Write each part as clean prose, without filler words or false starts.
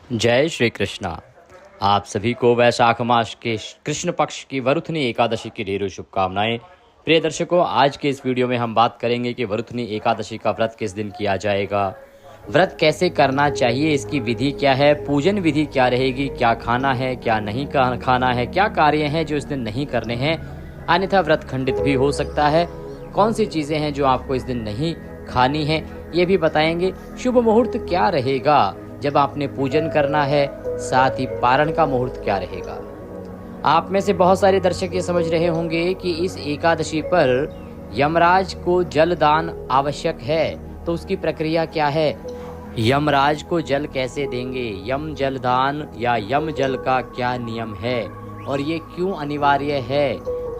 जय श्री कृष्णा। आप सभी को वैशाख मास के कृष्ण पक्ष की वरुथनी एकादशी की ढेरों शुभकामनाएं। प्रिय दर्शकों, आज के इस वीडियो में हम बात करेंगे कि वरुथनी एकादशी का व्रत किस दिन किया जाएगा, व्रत कैसे करना चाहिए, इसकी विधि क्या है, पूजन विधि क्या रहेगी, क्या खाना है क्या नहीं खाना है, क्या कार्य हैं जो इस दिन नहीं करने हैं, अन्यथा व्रत खंडित भी हो सकता है, कौन सी चीज़ें हैं जो आपको इस दिन नहीं खानी है, ये भी बताएंगे। शुभ मुहूर्त क्या रहेगा जब आपने पूजन करना है, साथ ही पारण का मुहूर्त क्या रहेगा। आप में से बहुत सारे दर्शक ये समझ रहे होंगे कि इस एकादशी पर यमराज को जल दान आवश्यक है, तो उसकी प्रक्रिया क्या है, यमराज को जल कैसे देंगे, यम जल दान या यम जल का क्या नियम है और ये क्यों अनिवार्य है।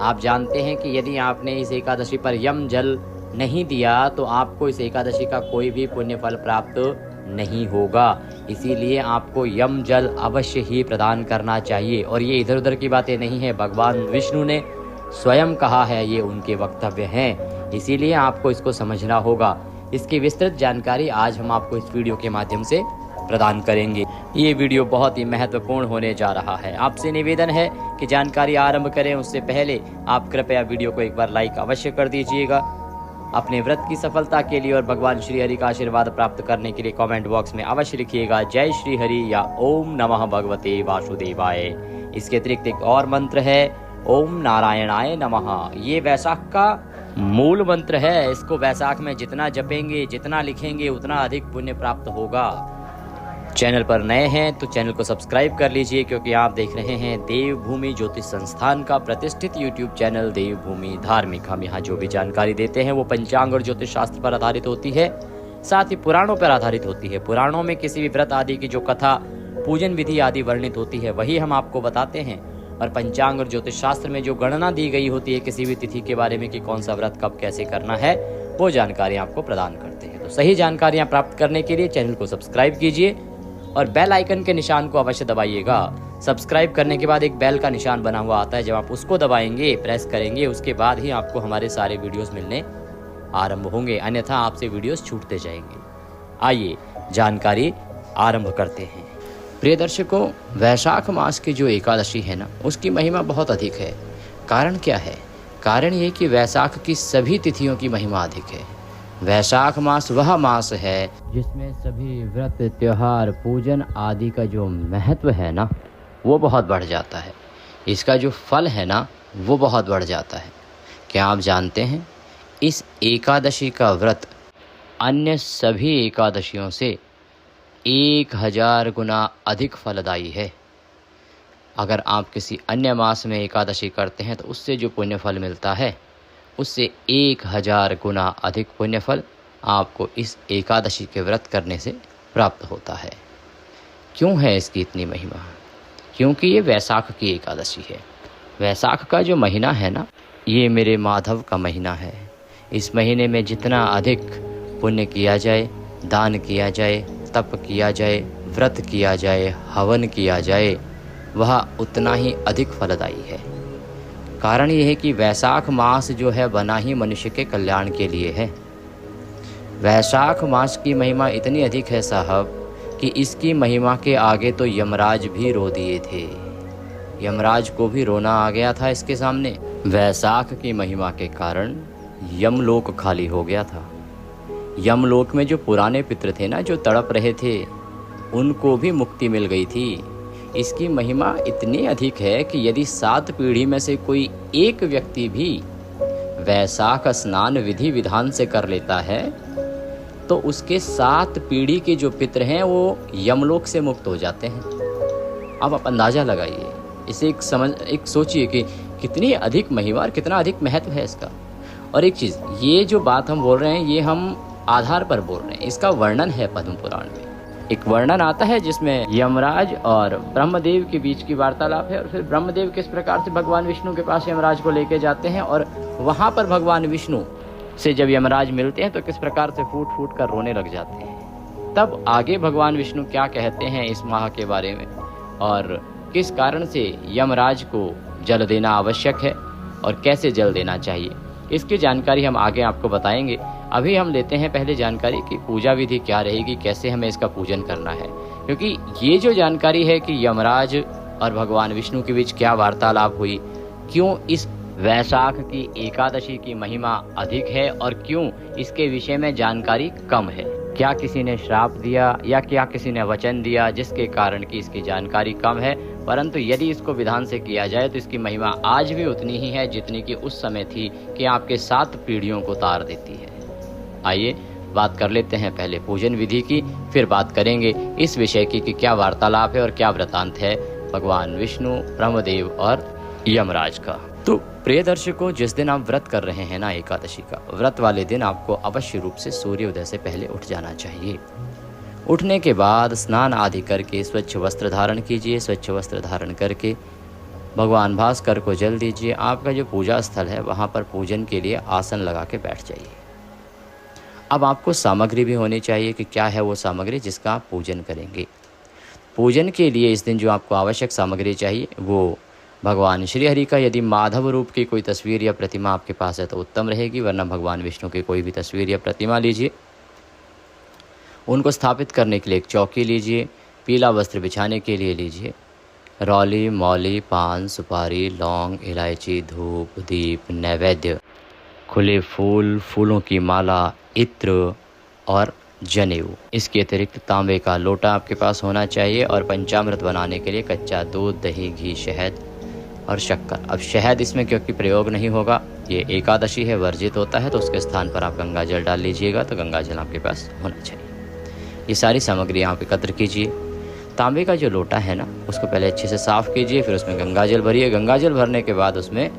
आप जानते हैं कि यदि आपने इस एकादशी पर यम जल नहीं दिया तो आपको इस एकादशी का कोई भी पुण्य फल प्राप्त नहीं होगा, इसीलिए आपको यम जल अवश्य ही प्रदान करना चाहिए। और ये इधर उधर की बातें नहीं है, भगवान विष्णु ने स्वयं कहा है, ये उनके वक्तव्य हैं, इसीलिए आपको इसको समझना होगा। इसकी विस्तृत जानकारी आज हम आपको इस वीडियो के माध्यम से प्रदान करेंगे। ये वीडियो बहुत ही महत्वपूर्ण होने जा रहा है। आपसे निवेदन है कि जानकारी आरंभ करें उससे पहले आप कृपया वीडियो को एक बार लाइक अवश्य कर दीजिएगा। अपने व्रत की सफलता के लिए और भगवान श्री हरि का आशीर्वाद प्राप्त करने के लिए कमेंट बॉक्स में अवश्य लिखिएगा जय श्री हरि या ओम नमः भगवते वासुदेवाय। इसके अतिरिक्त एक और मंत्र है ओम नारायणाय नमः। ये वैशाख का मूल मंत्र है। इसको वैशाख में जितना जपेंगे, जितना लिखेंगे, उतना अधिक पुण्य प्राप्त होगा। चैनल पर नए हैं तो चैनल को सब्सक्राइब कर लीजिए, क्योंकि आप देख रहे हैं देवभूमि ज्योतिष संस्थान का प्रतिष्ठित यूट्यूब चैनल देवभूमि धार्मिक। हम यहाँ जो भी जानकारी देते हैं वो पंचांग और ज्योतिष शास्त्र पर आधारित होती है, साथ ही पुराणों पर आधारित होती है। पुराणों में किसी भी व्रत आदि की जो कथा, पूजन विधि आदि वर्णित होती है वही हम आपको बताते हैं, और पंचांग और ज्योतिष शास्त्र में जो गणना दी गई होती है किसी भी तिथि के बारे में कि कौन सा व्रत कब कैसे करना है, वो जानकारी आपको प्रदान करते हैं। तो सही जानकारियाँ प्राप्त करने के लिए चैनल को सब्सक्राइब कीजिए और बेल आइकन के निशान को अवश्य दबाइएगा। सब्सक्राइब करने के बाद एक बेल का निशान बना हुआ आता है, जब आप उसको दबाएंगे, प्रेस करेंगे, उसके बाद ही आपको हमारे सारे वीडियोस मिलने आरंभ होंगे, अन्यथा आपसे वीडियोस छूटते जाएंगे। आइए जानकारी आरंभ करते हैं। प्रिय दर्शकों, वैशाख मास की जो एकादशी है ना, उसकी महिमा बहुत अधिक है। कारण क्या है? कारण ये कि वैशाख की सभी तिथियों की महिमा अधिक है। वैशाख मास वह मास है जिसमें सभी व्रत, त्योहार, पूजन आदि का जो महत्व है ना, वो बहुत बढ़ जाता है। इसका जो फल है ना, वो बहुत बढ़ जाता है। क्या आप जानते हैं, इस एकादशी का व्रत अन्य सभी एकादशियों से 1000 गुना अधिक फलदायी है। अगर आप किसी अन्य मास में एकादशी करते हैं तो उससे जो पुण्य फल मिलता है, उससे 1000 गुना अधिक पुण्य फल आपको इस एकादशी के व्रत करने से प्राप्त होता है। क्यों है इसकी इतनी महिमा? क्योंकि ये वैशाख की एकादशी है। वैशाख का जो महीना है ना, ये मेरे माधव का महीना है। इस महीने में जितना अधिक पुण्य किया जाए, दान किया जाए, तप किया जाए, व्रत किया जाए, हवन किया जाए, वह उतना ही अधिक फलदायी है। कारण यह है कि वैशाख मास जो है बना ही मनुष्य के कल्याण के लिए है। वैशाख मास की महिमा इतनी अधिक है साहब कि इसकी महिमा के आगे तो यमराज भी रो दिए थे। यमराज को भी रोना आ गया था इसके सामने। वैशाख की महिमा के कारण यमलोक खाली हो गया था। यमलोक में जो पुराने पितृ थे ना, जो तड़प रहे थे, उनको भी मुक्ति मिल गई थी। इसकी महिमा इतनी अधिक है कि यदि 7 पीढ़ी में से कोई एक व्यक्ति भी वैशाख स्नान विधि विधान से कर लेता है तो उसके 7 पीढ़ी के जो पितृ हैं वो यमलोक से मुक्त हो जाते हैं। अब आप अंदाज़ा लगाइए, इसे एक सोचिए कि कितनी अधिक महिमा और कितना अधिक महत्व है इसका। और एक चीज़, ये जो बात हम बोल रहे हैं ये हम आधार पर बोल रहे हैं, इसका वर्णन है पद्म पुराण में। एक वर्णन आता है जिसमें यमराज और ब्रह्मदेव के बीच की वार्तालाप है, और फिर ब्रह्मदेव किस प्रकार से भगवान विष्णु के पास यमराज को लेके जाते हैं, और वहाँ पर भगवान विष्णु से जब यमराज मिलते हैं तो किस प्रकार से फूट फूट कर रोने लग जाते हैं। तब आगे भगवान विष्णु क्या कहते हैं इस माह के बारे में, और किस कारण से यमराज को जल देना आवश्यक है और कैसे जल देना चाहिए, इसकी जानकारी हम आगे आपको बताएंगे। अभी हम लेते हैं पहले जानकारी कि पूजा विधि क्या रहेगी, कैसे हमें इसका पूजन करना है। क्योंकि ये जो जानकारी है कि यमराज और भगवान विष्णु के बीच क्या वार्तालाप हुई, क्यों इस वैशाख की एकादशी की महिमा अधिक है और क्यों इसके विषय में जानकारी कम है, क्या किसी ने श्राप दिया या क्या किसी ने वचन दिया जिसके कारण की इसकी जानकारी कम है, परंतु यदि इसको विधान से किया जाए तो इसकी महिमा आज भी उतनी ही है जितनी कि उस समय थी कि आपके 7 पीढ़ियों को तार देती है। आइए बात कर लेते हैं पहले पूजन विधि की, फिर बात करेंगे इस विषय की कि क्या वार्तालाप है और क्या वृतांत है भगवान विष्णु, ब्रह्मदेव और यमराज का। तो प्रिय दर्शकों, जिस दिन आप व्रत कर रहे हैं ना एकादशी का, व्रत वाले दिन आपको अवश्य रूप से सूर्योदय से पहले उठ जाना चाहिए। उठने के बाद स्नान आदि करके स्वच्छ वस्त्र धारण कीजिए। स्वच्छ वस्त्र धारण करके भगवान भास्कर को जल दीजिए। आपका जो पूजा स्थल है वहाँ पर पूजन के लिए आसन लगा के बैठ जाइए। अब आपको सामग्री भी होनी चाहिए कि क्या है वो सामग्री जिसका आप पूजन करेंगे। पूजन के लिए इस दिन जो आपको आवश्यक सामग्री चाहिए वो भगवान श्री हरि का यदि माधव रूप की कोई तस्वीर या प्रतिमा आपके पास है तो उत्तम रहेगी, वरना भगवान विष्णु की कोई भी तस्वीर या प्रतिमा लीजिए। उनको स्थापित करने के लिए एक चौकी लीजिए। पीला वस्त्र बिछाने के लिए लीजिए रौली, मौली, पान, सुपारी, लौंग, इलायची, धूप, दीप, नैवेद्य, खुले फूल, फूलों की माला, इत्र और जनेऊ। इसके अतिरिक्त तांबे का लोटा आपके पास होना चाहिए और पंचामृत बनाने के लिए कच्चा दूध, दही, घी, शहद और शक्कर। अब शहद इसमें क्योंकि प्रयोग नहीं होगा, ये एकादशी है, वर्जित होता है, तो उसके स्थान पर आप गंगा जल डाल लीजिएगा, तो गंगा जल आपके पास होना चाहिए। ये सारी सामग्री आप एकत्र कीजिए। तांबे का जो लोटा है ना, उसको पहले अच्छे से साफ़ कीजिए, फिर उसमें गंगा जल भरिए। गंगा जल भरने के बाद उसमें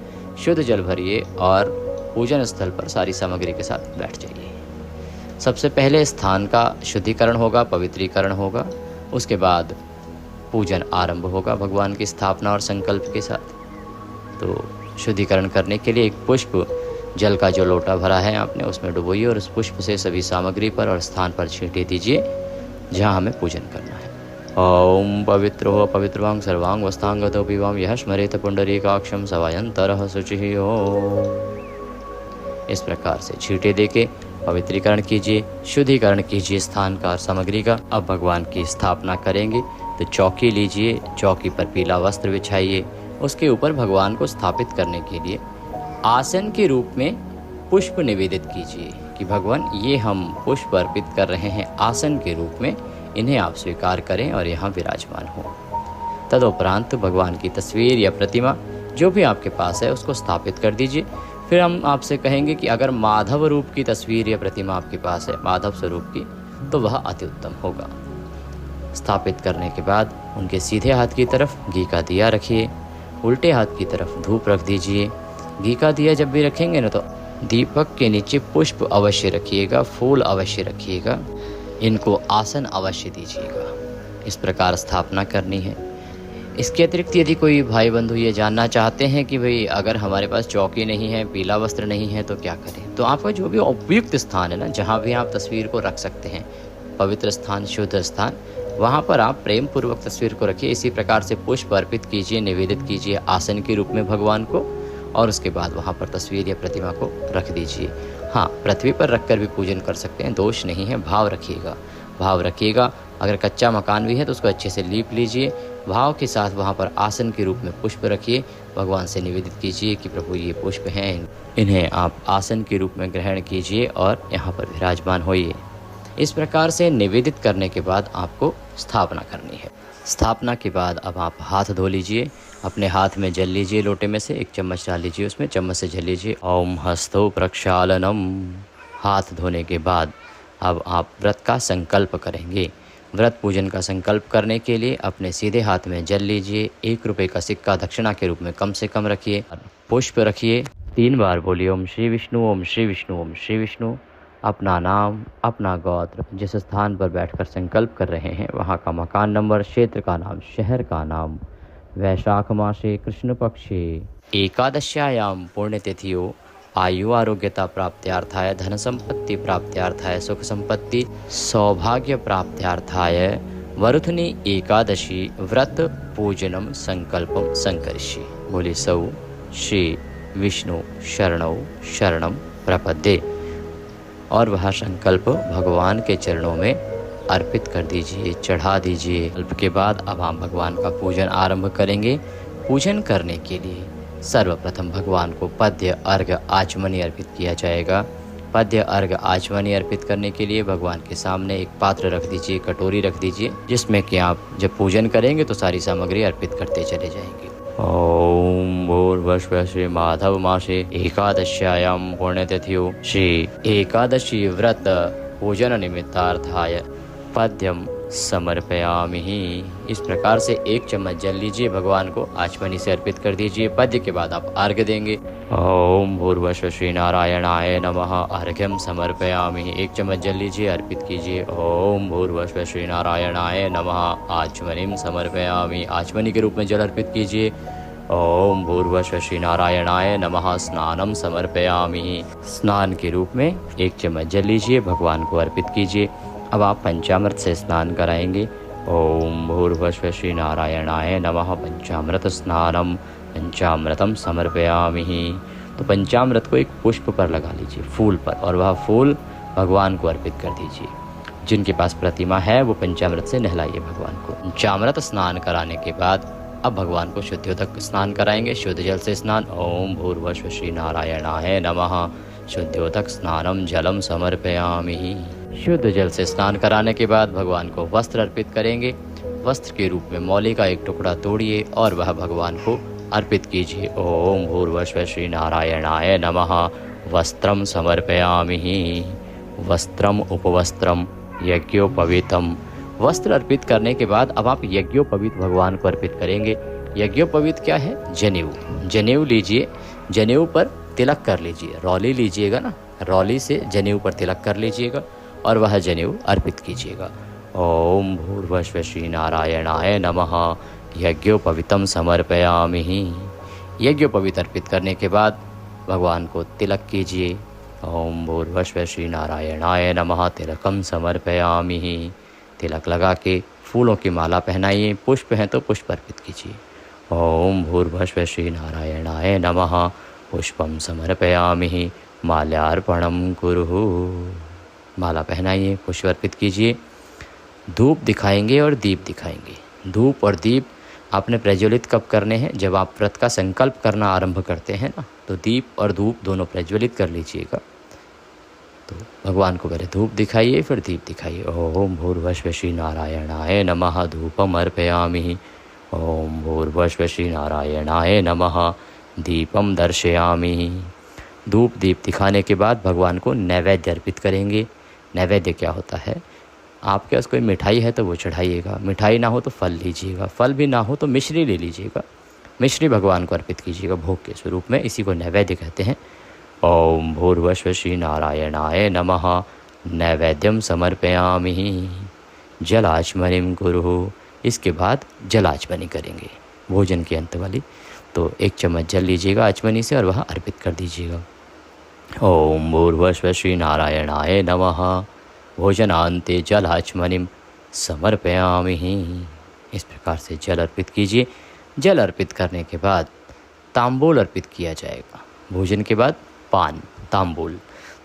शुद्ध जल भरिए और पूजन स्थल पर सारी सामग्री के साथ बैठ जाइए। सबसे पहले स्थान का शुद्धिकरण होगा, पवित्रीकरण होगा, उसके बाद पूजन आरंभ होगा भगवान की स्थापना और संकल्प के साथ। तो शुद्धिकरण करने के लिए एक पुष्प जल का जो लोटा भरा है आपने उसमें डुबोइए और उस पुष्प से सभी सामग्री पर और स्थान पर छींटे दीजिए जहाँ हमें पूजन करना है। ओम पवित्रो पवित्रवांग सर्वांग वस्तांगतो पिवाम यह स्मरेत पुंडरीकाक्षम सवायंतरः शुचिः। इस प्रकार से छींटे देके पवित्रीकरण कीजिए, शुद्धिकरण कीजिए स्थान का और सामग्री का। अब भगवान की स्थापना करेंगे तो चौकी लीजिए, चौकी पर पीला वस्त्र बिछाइए, उसके ऊपर भगवान को स्थापित करने के लिए आसन के रूप में पुष्प निवेदित कीजिए कि भगवान ये हम पुष्प अर्पित कर रहे हैं आसन के रूप में, इन्हें आप स्वीकार करें और यहाँ विराजमान हो। तदुपरांत भगवान की तस्वीर या प्रतिमा जो भी आपके पास है उसको स्थापित कर दीजिए। फिर हम आपसे कहेंगे कि अगर माधव रूप की तस्वीर या प्रतिमा आपके पास है, माधव स्वरूप की, तो वह अति उत्तम होगा। स्थापित करने के बाद उनके सीधे हाथ की तरफ घी का दिया रखिए, उल्टे हाथ की तरफ धूप रख दीजिए। घी का दिया जब भी रखेंगे ना तो दीपक के नीचे पुष्प अवश्य रखिएगा, फूल अवश्य रखिएगा, इनको आसन अवश्य दीजिएगा। इस प्रकार स्थापना करनी है। इसके अतिरिक्त यदि कोई भाई बंधु ये जानना चाहते हैं कि भाई अगर हमारे पास चौकी नहीं है, पीला वस्त्र नहीं है तो क्या करें, तो आपका जो भी उपयुक्त स्थान है ना, जहाँ भी आप तस्वीर को रख सकते हैं, पवित्र स्थान, शुद्ध स्थान, वहाँ पर आप प्रेम पूर्वक तस्वीर को रखिए। इसी प्रकार से पुष्प अर्पित कीजिए, निवेदित कीजिए आसन के रूप में भगवान को, और उसके बाद वहाँ पर तस्वीर या प्रतिमा को रख दीजिए। हाँ, पृथ्वी पर रखकर भी पूजन कर सकते हैं, दोष नहीं है। भाव रखिएगा, भाव रखिएगा। अगर कच्चा मकान भी है तो उसको अच्छे से लीप लीजिए, भाव के साथ वहाँ पर आसन के रूप में पुष्प रखिए, भगवान से निवेदित कीजिए कि प्रभु ये पुष्प हैं, इन्हें आप आसन के रूप में ग्रहण कीजिए और यहाँ पर विराजमान होइए। इस प्रकार से निवेदित करने के बाद आपको स्थापना करनी है। स्थापना के बाद अब आप हाथ धो लीजिए, अपने हाथ में जल लीजिए, लोटे में से 1 चम्मच डाल लीजिए, उसमें चम्मच से जल लीजिए। ओम हस्तो प्रक्षालनम। हाथ धोने के बाद अब आप व्रत का संकल्प करेंगे। व्रत पूजन का संकल्प करने के लिए अपने सीधे हाथ में जल लीजिए, 1 रुपये का सिक्का दक्षिणा के रूप में कम से कम रखिए, पुष्प रखिए, 3 बार बोलिए ओम श्री विष्णु, ओम श्री विष्णु, ओम श्री विष्णु। अपना नाम, अपना गोत्र, जिस स्थान पर बैठकर संकल्प कर रहे हैं वहाँ का मकान नंबर, क्षेत्र का नाम, शहर का नाम, वैशाख मासे कृष्ण पक्षे एकादश्यायाम पुण्यतिथियो आयु आरोग्यता प्राप्त्यार्थाय, धन संपत्ति प्राप्त्यार्थाय, सुख संपत्ति सौभाग्य प्राप्त्यार्थाय वरुथनी एकादशी व्रत पूजनम संकल्पम संकरिष्ये। बोले सौ श्री विष्णु शरणौ शरणम प्रपद्ये। और वह संकल्प भगवान के चरणों में अर्पित कर दीजिए, चढ़ा दीजिए। अल्प के बाद अब हम भगवान का पूजन आरंभ करेंगे। पूजन करने के लिए सर्वप्रथम भगवान को पद्य, अर्घ्य, आचमनी अर्पित किया जाएगा। पद्य, अर्घ्य, आचमनी अर्पित करने के लिए भगवान के सामने एक पात्र रख दीजिए, कटोरी रख दीजिए, जिसमें कि आप जब पूजन करेंगे तो सारी सामग्री अर्पित करते चले जाएंगे। ओम भूर्भुवः श्री माधव मासे एकादश्यायां पुण्यतिथ्यौ श्री एकादशी व्रत पूजन निमित्तार्थाय पद्यम समर्पयामि। इस प्रकार से 1 चम्मच जल लीजिए, भगवान को आचमनी से अर्पित कर दीजिए। पद्य के बाद आप अर्घ्य देंगे। ओम भूर्भुवः श्री नारायणाय नमः अर्घ्यम समर्पयामि। 1 चम्मच जल लीजिए, अर्पित कीजिए। ओम भूर्भुवः श्री नारायणाय नमः आचमनीम समर्पयामि। आचमनी के रूप में जल अर्पित कीजिए। ओम भूर्भुवः श्री नारायणाय नमः स्नानम समर्पयामि। स्नान के रूप में 1 चम्मच जल लीजिए, भगवान को अर्पित कीजिए। अब आप पंचामृत से स्नान कराएंगे। ओम भूर्भुवः श्री नारायणाय नमः पंचामृत स्नानम पंचामृतम समर्पयामि। तो पंचामृत को एक पुष्प पर लगा लीजिए, फूल पर, और वह फूल भगवान को अर्पित कर दीजिए। जिनके पास प्रतिमा है वो पंचामृत से नहलाइए भगवान को। पंचामृत स्नान कराने के बाद अब भगवान को शुद्धियोदक स्नान कराएंगे, शुद्ध जल से स्नान। ओम भूर्भुवः श्री नारायणाय नमः शुद्धियोदक स्नानम जलम समर्पयामि। शुद्ध जल से स्नान कराने के बाद भगवान को वस्त्र अर्पित करेंगे। वस्त्र के रूप में मौली का एक टुकड़ा तोड़िए और वह भगवान को अर्पित कीजिए। ओम भूर्भुवः श्री नारायणाय नमः वस्त्रम समर्पयामि। वस्त्रम उपवस्त्रम यज्ञोपवीतम। वस्त्र अर्पित करने के बाद अब आप यज्ञोपवीत भगवान को अर्पित करेंगे। यज्ञोपवीत क्या है? जनेऊ। जनेऊ लीजिए, जनेऊ पर तिलक कर लीजिए, रौली लीजिएगा ना, रौली से जनेऊ पर तिलक कर लीजिएगा और वह जनेऊ अर्पित कीजिएगा। ओम भूर्भुवः श्री नारायणाय नमः यज्ञोपवीतम समर्पयामि। यज्ञोपवीत अर्पित करने के बाद भगवान को तिलक कीजिए। ओम भूर्भुवः श्री नारायणाय नमः तिलकम समर्पयामि। तिलक लगा के फूलों की माला पहनाइए, पुष्प हैं तो पुष्प अर्पित कीजिए। ओम भूर्भुवः श्री नारायणाय नमः पुष्पम समर्पयामि माल्यार्पणम कुरु। माला पहनाइए, पुष्प अर्पित कीजिए। धूप दिखाएंगे और दीप दिखाएंगे। धूप और दीप आपने प्रज्वलित कब करने हैं? जब आप व्रत का संकल्प करना आरंभ करते हैं ना, तो दीप और धूप दोनों प्रज्वलित कर लीजिएगा। तो भगवान को पहले धूप दिखाइए, फिर दीप दिखाइए। ओम भूर्भुवः श्री नारायणाय नमः धूपम अर्पयामि। ओम भूर्भुवः श्री नारायणाय नमः दीपम दर्शयामि। धूप दीप दिखाने के बाद भगवान को नैवेद्य अर्पित करेंगे। नैवेद्य क्या होता है? आपके पास कोई मिठाई है तो वो चढ़ाइएगा, मिठाई ना हो तो फल लीजिएगा, फल भी ना हो तो मिश्री ले लीजिएगा, मिश्री भगवान को अर्पित कीजिएगा भोग के स्वरूप में। इसी को नैवेद्य कहते हैं। ओम भूर्भुवः श्री नारायणाय नमः नैवेद्यम समर्पयामि जलाचमनीम कुरु। इसके बाद जलाचमनी करेंगे, भोजन के अंत वाली। तो 1 चम्मच जल लीजिएगा आचमनी से और वह अर्पित कर दीजिएगा। ओम भूर्भुवः श्री नारायणाय नमः भोजनान्ते जलाचमनीम समर्पयामि। इस प्रकार से जल अर्पित कीजिए। जल अर्पित करने के बाद तांबूल अर्पित किया जाएगा। भोजन के बाद पान, तांबूल।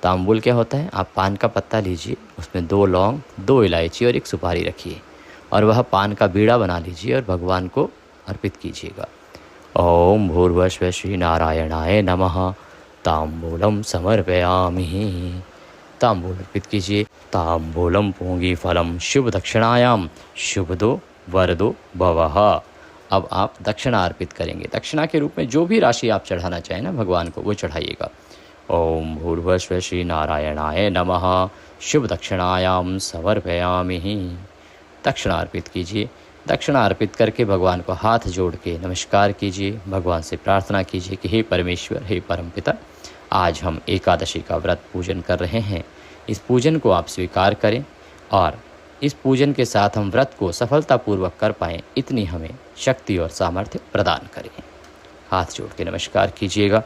तांबूल क्या होता है? आप पान का पत्ता लीजिए, उसमें 2 लौंग, 2 इलायची और 1 सुपारी रखिए और वह पान का बीड़ा बना लीजिए और भगवान को अर्पित कीजिएगा। ओम भूर्भुवः श्री नारायणाय नमः तांबूलम समर्पयामि। तांबूल अर्पित कीजिए। तांबूलम पूंगी फलम शुभ दक्षिणायाम शुभ दो वरदो भवः। अब आप दक्षिणा अर्पित करेंगे। दक्षिणा के रूप में जो भी राशि आप चढ़ाना चाहें ना भगवान को, वो चढ़ाइएगा। ओम भूर्भुवः श्री नारायणाय नमः शुभ दक्षिणायाम समर्पयामि। दक्षिणा अर्पित कीजिए। दक्षिणा अर्पित करके भगवान को हाथ जोड़ के नमस्कार कीजिए। भगवान से प्रार्थना कीजिए कि हे परमेश्वर, हे परमपिता, आज हम एकादशी का व्रत पूजन कर रहे हैं। इस पूजन को आप स्वीकार करें और इस पूजन के साथ हम व्रत को सफलतापूर्वक कर पाएँ, इतनी हमें शक्ति और सामर्थ्य प्रदान करें। हाथ जोड़ के नमस्कार कीजिएगा।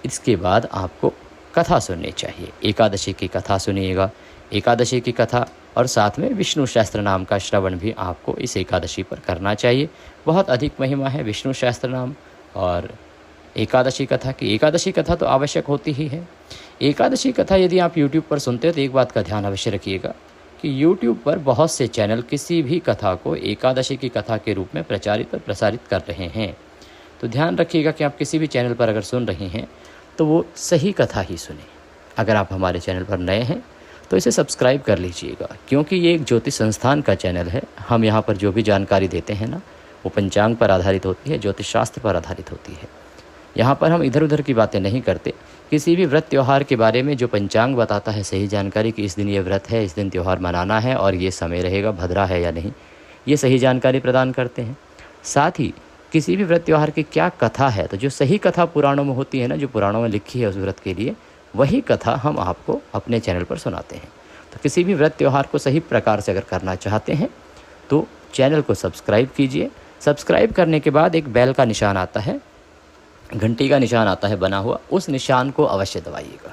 इसके बाद आपको कथा सुननी चाहिए। एकादशी की कथा सुनिएगा। एकादशी की कथा और साथ में विष्णु सहस्त्र नाम का श्रवण भी आपको इस एकादशी पर करना चाहिए। बहुत अधिक महिमा है विष्णु सहस्त्र नाम और एकादशी कथा की। एकादशी कथा तो आवश्यक होती ही है। एकादशी कथा यदि आप YouTube पर सुनते हो तो एक बात का ध्यान अवश्य रखिएगा कि YouTube पर बहुत से चैनल किसी भी कथा को एकादशी की कथा के रूप में प्रचारित और प्रसारित कर रहे हैं। तो ध्यान रखिएगा कि आप किसी भी चैनल पर अगर सुन रहे हैं तो वो सही कथा ही सुने। अगर आप हमारे चैनल पर नए हैं तो इसे सब्सक्राइब कर लीजिएगा, क्योंकि ये एक ज्योतिष संस्थान का चैनल है। हम यहाँ पर जो भी जानकारी देते हैं ना, वो पंचांग पर आधारित होती है, ज्योतिष शास्त्र पर आधारित होती है। यहाँ पर हम इधर उधर की बातें नहीं करते। किसी भी व्रत त्यौहार के बारे में जो पंचांग बताता है सही जानकारी कि इस दिन ये व्रत है, इस दिन त्यौहार मनाना है और ये समय रहेगा, भद्रा है या नहीं, ये सही जानकारी प्रदान करते हैं। साथ ही किसी भी व्रत त्यौहार की क्या कथा है, तो जो सही कथा पुराणों में होती है ना, जो पुराणों में लिखी है उस व्रत के लिए, वही कथा हम आपको अपने चैनल पर सुनाते हैं। तो किसी भी व्रत त्यौहार को सही प्रकार से अगर करना चाहते हैं तो चैनल को सब्सक्राइब कीजिए। सब्सक्राइब करने के बाद एक बेल का निशान आता है, घंटी का निशान आता है बना हुआ, उस निशान को अवश्य दबाइएगा,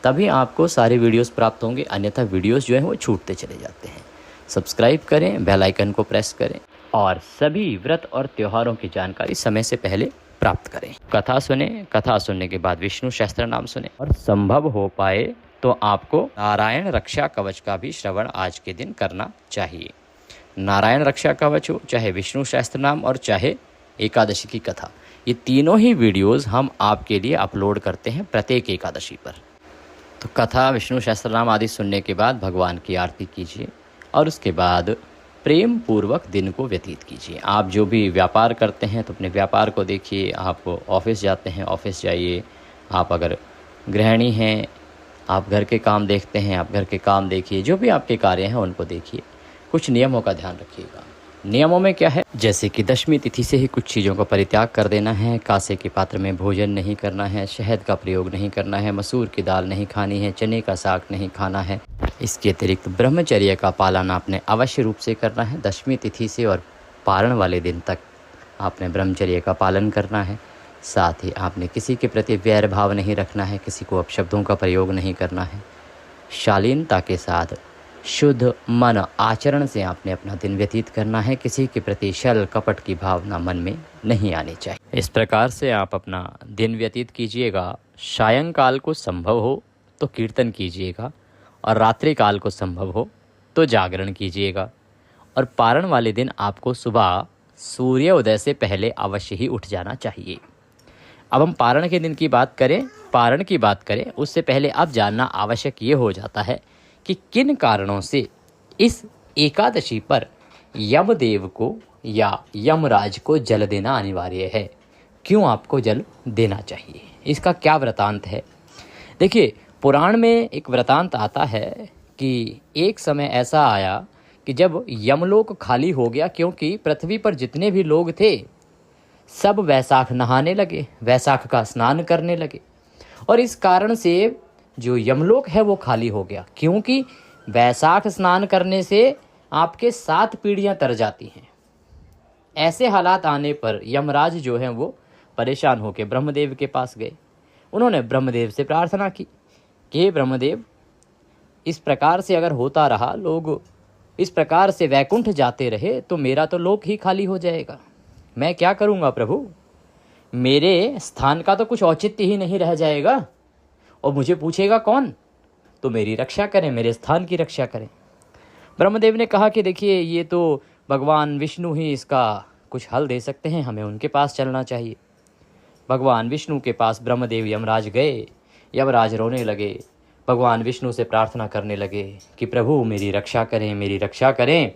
तभी आपको सारे वीडियोस प्राप्त होंगे। अन्यथा वीडियोस जो हैं वो छूटते चले जाते हैं। सब्सक्राइब करें, बेल आइकन को प्रेस करें और सभी व्रत और त्योहारों की जानकारी समय से पहले प्राप्त करें। कथा सुने, कथा सुनने के बाद विष्णु सहस्त्र नाम सुने और संभव हो पाए तो आपको नारायण रक्षा कवच का भी श्रवण आज के दिन करना चाहिए। नारायण रक्षा कवच हो, चाहे विष्णु सहस्त्र नाम और चाहे एकादशी की कथा, ये तीनों ही वीडियोस हम आपके लिए अपलोड करते हैं प्रत्येक एकादशी पर। तो कथा, विष्णु सहस्त्र नाम आदि सुनने के बाद भगवान की आरती कीजिए और उसके बाद प्रेम पूर्वक दिन को व्यतीत कीजिए। आप जो भी व्यापार करते हैं तो अपने व्यापार को देखिए, आप ऑफिस जाते हैं ऑफिस जाइए, आप अगर गृहिणी हैं आप घर के काम देखते हैं आप घर के काम देखिए, जो भी आपके कार्य हैं उनको देखिए। कुछ नियमों का ध्यान रखिएगा। नियमों में क्या है, जैसे कि दशमी तिथि से ही कुछ चीज़ों का परित्याग कर देना है, कांसे के पात्र में भोजन नहीं करना है, शहद का प्रयोग नहीं करना है, मसूर की दाल नहीं खानी है, चने का साग नहीं खाना है। इसके अतिरिक्त ब्रह्मचर्य का पालन आपने अवश्य रूप से करना है। दशमी तिथि से और पारण वाले दिन तक आपने ब्रह्मचर्य का पालन करना है। साथ ही आपने किसी के प्रति वैर भाव नहीं रखना है, किसी को अपशब्दों का प्रयोग नहीं करना है। शालीनता के साथ शुद्ध मन आचरण से आपने अपना दिन व्यतीत करना है। किसी के प्रति छल कपट की भावना मन में नहीं आनी चाहिए। इस प्रकार से आप अपना दिन व्यतीत कीजिएगा। सायंकाल को संभव हो तो कीर्तन कीजिएगा और रात्रि काल को संभव हो तो जागरण कीजिएगा। और पारण वाले दिन आपको सुबह सूर्य उदय से पहले अवश्य ही उठ जाना चाहिए। अब हम पारण के दिन की बात करें, उससे पहले अब जानना आवश्यक ये हो जाता है कि किन कारणों से इस एकादशी पर यमदेव को या यमराज को जल देना अनिवार्य है। क्यों आपको जल देना चाहिए, इसका क्या वृतांत है। देखिए, पुराण में एक वृतांत आता है कि एक समय ऐसा आया कि जब यमलोक खाली हो गया, क्योंकि पृथ्वी पर जितने भी लोग थे सब वैशाख नहाने लगे, वैशाख का स्नान करने लगे, और इस कारण से जो यमलोक है वो खाली हो गया। क्योंकि वैशाख स्नान करने से आपके 7 पीढ़ियां तर जाती हैं। ऐसे हालात आने पर यमराज जो हैं वो परेशान होकर ब्रह्मदेव के पास गए। उन्होंने ब्रह्मदेव से प्रार्थना की कि हे ब्रह्मदेव, इस प्रकार से अगर होता रहा, लोग इस प्रकार से वैकुंठ जाते रहे, तो मेरा तो लोक ही खाली हो जाएगा। मैं क्या करूँगा प्रभु, मेरे स्थान का तो कुछ औचित्य ही नहीं रह जाएगा और मुझे पूछेगा कौन। तो मेरी रक्षा करें, मेरे स्थान की रक्षा करें। ब्रह्मदेव ने कहा कि देखिए, ये तो भगवान विष्णु ही इसका कुछ हल दे सकते हैं, हमें उनके पास चलना चाहिए। भगवान विष्णु के पास ब्रह्मदेव यमराज गए। यमराज रोने लगे, भगवान विष्णु से प्रार्थना करने लगे कि प्रभु मेरी रक्षा करें, मेरी रक्षा करें,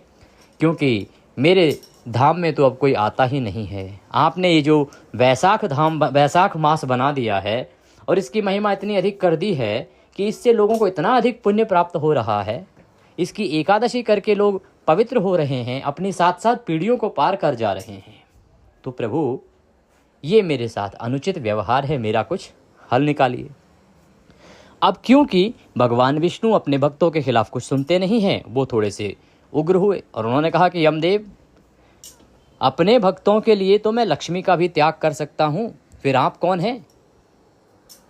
क्योंकि मेरे धाम में तो अब कोई आता ही नहीं है। आपने ये जो वैशाख मास बना दिया है और इसकी महिमा इतनी अधिक कर दी है कि इससे लोगों को इतना अधिक पुण्य प्राप्त हो रहा है। इसकी एकादशी करके लोग पवित्र हो रहे हैं, अपनी 7 पीढ़ियों को पार कर जा रहे हैं। तो प्रभु, ये मेरे साथ अनुचित व्यवहार है, मेरा कुछ हल निकालिए। अब क्योंकि भगवान विष्णु अपने भक्तों के खिलाफ कुछ सुनते नहीं हैं, वो थोड़े से उग्र हुए और उन्होंने कहा कि यमदेव, अपने भक्तों के लिए तो मैं लक्ष्मी का भी त्याग कर सकता हूँ, फिर आप कौन हैं।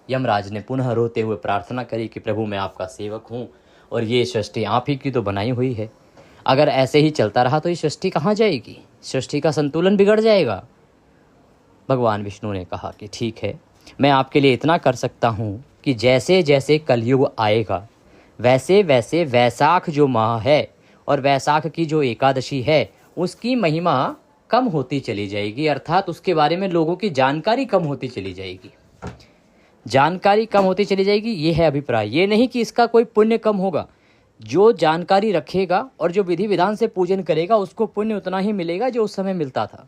यमराज ने पुनः रोते हुए प्रार्थना करी कि प्रभु, मैं आपका सेवक हूँ और ये सृष्टि आप ही की तो बनाई हुई है। अगर ऐसे ही चलता रहा तो ये सृष्टि कहाँ जाएगी, सृष्टि का संतुलन बिगड़ जाएगा। भगवान विष्णु ने कहा कि ठीक है, मैं आपके लिए इतना कर सकता हूँ कि जैसे जैसे कलयुग आएगा वैसे वैसे वैशाख जो माह है और वैशाख की जो एकादशी है उसकी महिमा कम होती चली जाएगी, अर्थात उसके बारे में लोगों की जानकारी कम होती चली जाएगी। जानकारी कम होती चली जाएगी, ये है अभिप्राय। ये नहीं कि इसका कोई पुण्य कम होगा। जो जानकारी रखेगा और जो विधि विधान से पूजन करेगा उसको पुण्य उतना ही मिलेगा जो उस समय मिलता था।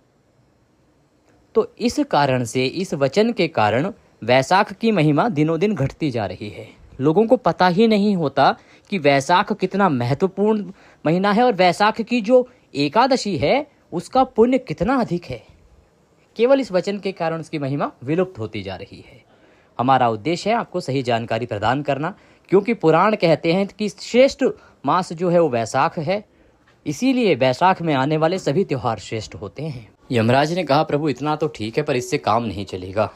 तो इस कारण से, इस वचन के कारण वैशाख की महिमा दिनों दिन घटती जा रही है। लोगों को पता ही नहीं होता कि वैशाख कितना महत्वपूर्ण महीना है और वैशाख की जो एकादशी है उसका पुण्य कितना अधिक है। केवल इस वचन के कारण उसकी महिमा विलुप्त होती जा रही है। हमारा उद्देश्य है आपको सही जानकारी प्रदान करना, क्योंकि पुराण कहते हैं कि श्रेष्ठ मास जो है वो वैशाख है, इसीलिए वैशाख में आने वाले सभी त्योहार श्रेष्ठ होते हैं। यमराज ने कहा, प्रभु इतना तो ठीक है पर इससे काम नहीं चलेगा,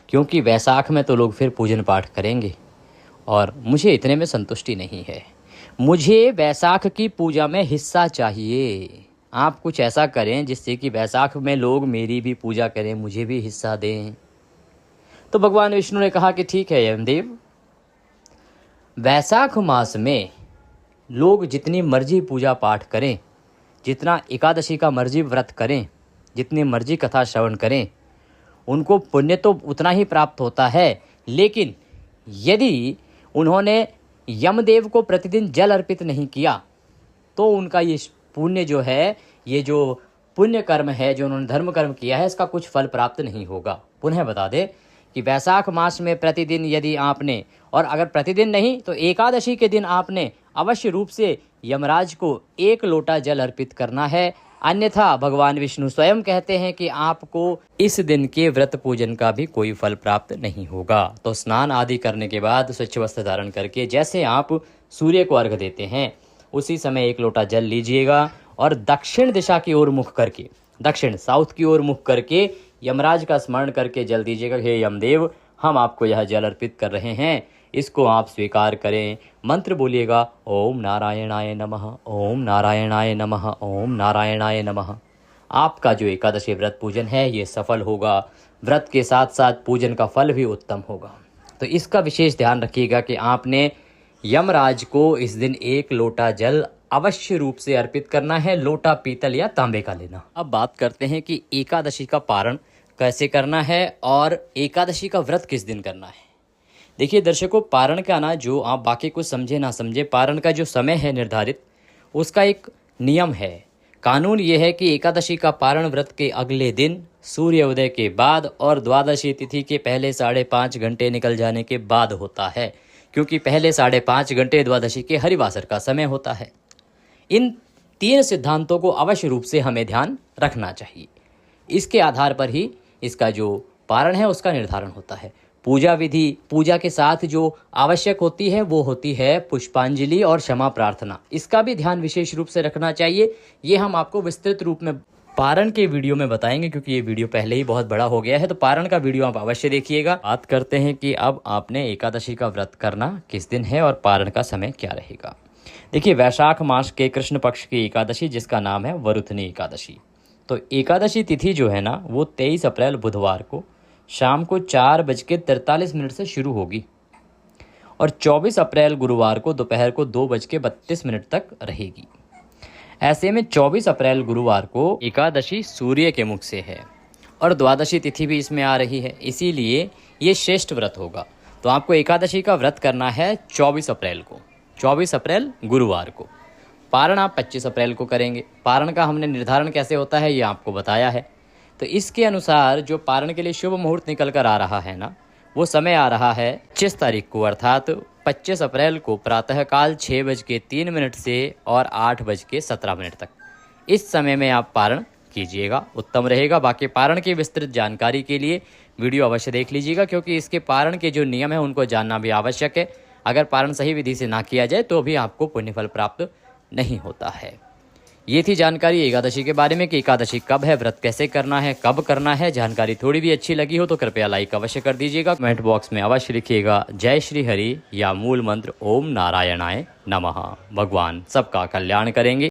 क्योंकि वैशाख में तो लोग फिर पूजन पाठ करेंगे और मुझे इतने में संतुष्टि नहीं है। मुझे वैशाख की पूजा में हिस्सा चाहिए। आप कुछ ऐसा करें जिससे कि वैशाख में लोग मेरी भी पूजा करें, मुझे भी हिस्सा दें। तो भगवान विष्णु ने कहा कि ठीक है यमदेव, वैशाख मास में लोग जितनी मर्जी पूजा पाठ करें, जितना एकादशी का मर्जी व्रत करें, जितनी मर्जी कथा श्रवण करें, उनको पुण्य तो उतना ही प्राप्त होता है। लेकिन यदि उन्होंने यमदेव को प्रतिदिन जल अर्पित नहीं किया तो उनका ये पुण्य जो है, ये जो पुण्य कर्म है, जो उन्होंने धर्म कर्म किया है, इसका कुछ फल प्राप्त नहीं होगा। पुनः बता दे कि वैशाख मास में प्रतिदिन यदि आपने, और अगर प्रतिदिन नहीं तो एकादशी के दिन आपने अवश्य रूप से यमराज को 1 लोटा जल अर्पित करना है। अन्यथा भगवान विष्णु स्वयं कहते हैं कि आपको इस दिन के व्रत पूजन का भी कोई फल प्राप्त नहीं होगा। तो स्नान आदि करने के बाद स्वच्छ वस्त्र धारण करके जैसे आप सूर्य को अर्घ्य देते हैं उसी समय 1 लोटा जल लीजिएगा और दक्षिण दिशा की ओर मुख करके, दक्षिण साउथ की ओर मुख करके यमराज का स्मरण करके जल दीजिएगा। हे यमदेव, हम आपको यह जल अर्पित कर रहे हैं, इसको आप स्वीकार करें। मंत्र बोलिएगा, ओम नारायणाय नमः, ओम नारायणाय नमः, ओम नारायणाय नमः। आपका जो एकादशी व्रत पूजन है ये सफल होगा। व्रत के साथ साथ पूजन का फल भी उत्तम होगा। तो इसका विशेष ध्यान रखिएगा कि आपने यमराज को इस दिन 1 लोटा जल अवश्य रूप से अर्पित करना है। लोटा पीतल या तांबे का लेना। अब बात करते हैं कि एकादशी का पारण कैसे करना है और एकादशी का व्रत किस दिन करना है। देखिए दर्शकों, पारण का ना, जो आप बाकी कुछ समझे ना समझे, पारण का जो समय है निर्धारित, उसका एक नियम है। कानून ये है कि एकादशी का पारण व्रत के अगले दिन सूर्योदय के बाद और द्वादशी तिथि के पहले 5.5 घंटे निकल जाने के बाद होता है, क्योंकि पहले 5.5 घंटे द्वादशी के हरिवासर का समय होता है। इन 3 सिद्धांतों को अवश्य रूप से हमें ध्यान रखना चाहिए। इसके आधार पर ही इसका जो पारण है उसका निर्धारण होता है। पूजा विधि, पूजा के साथ जो आवश्यक होती है वो होती है पुष्पांजलि और क्षमा प्रार्थना। इसका भी ध्यान विशेष रूप से रखना चाहिए। ये हम आपको विस्तृत रूप में पारण के वीडियो में बताएंगे, क्योंकि ये वीडियो पहले ही बहुत बड़ा हो गया है। तो पारण का वीडियो आप अवश्य देखिएगा। बात करते हैं कि अब आपने एकादशी का व्रत करना किस दिन है और पारण का समय क्या रहेगा। देखिए, वैशाख मास के कृष्ण पक्ष की एकादशी, जिसका नाम है वरुथनी एकादशी। तो एकादशी तिथि जो है ना, वो 23 अप्रैल बुधवार को शाम को 4:43 से शुरू होगी और 24 अप्रैल गुरुवार को दोपहर को 2:32 तक रहेगी। ऐसे में 24 अप्रैल गुरुवार को एकादशी सूर्य के मुख से है और द्वादशी तिथि भी इसमें आ रही है, इसीलिए ये श्रेष्ठ व्रत होगा। तो आपको एकादशी का व्रत करना है 24 अप्रैल को, 24 अप्रैल गुरुवार को। पारण आप 25 अप्रैल को करेंगे। पारण का हमने निर्धारण कैसे होता है ये आपको बताया है। तो इसके अनुसार जो पारण के लिए शुभ मुहूर्त निकल कर आ रहा है ना, वो समय आ रहा है 25 तारीख को, अर्थात 25 अप्रैल को प्रातःकाल 6:03 से और 8:17 तक। इस समय में आप पारण कीजिएगा, उत्तम रहेगा। बाकी पारण की विस्तृत जानकारी के लिए वीडियो अवश्य देख लीजिएगा, क्योंकि इसके पारण के जो नियम है उनको जानना भी आवश्यक है। अगर पारण सही विधि से ना किया जाए तो भी आपको पुण्यफल प्राप्त नहीं होता है। ये थी जानकारी एकादशी के बारे में कि एकादशी कब है, व्रत कैसे करना है, कब करना है। जानकारी थोड़ी भी अच्छी लगी हो तो कृपया लाइक अवश्य कर दीजिएगा। कमेंट बॉक्स में अवश्य लिखिएगा जय श्री हरि या मूल मंत्र ओम नारायणाय नमः। भगवान सबका कल्याण करेंगे।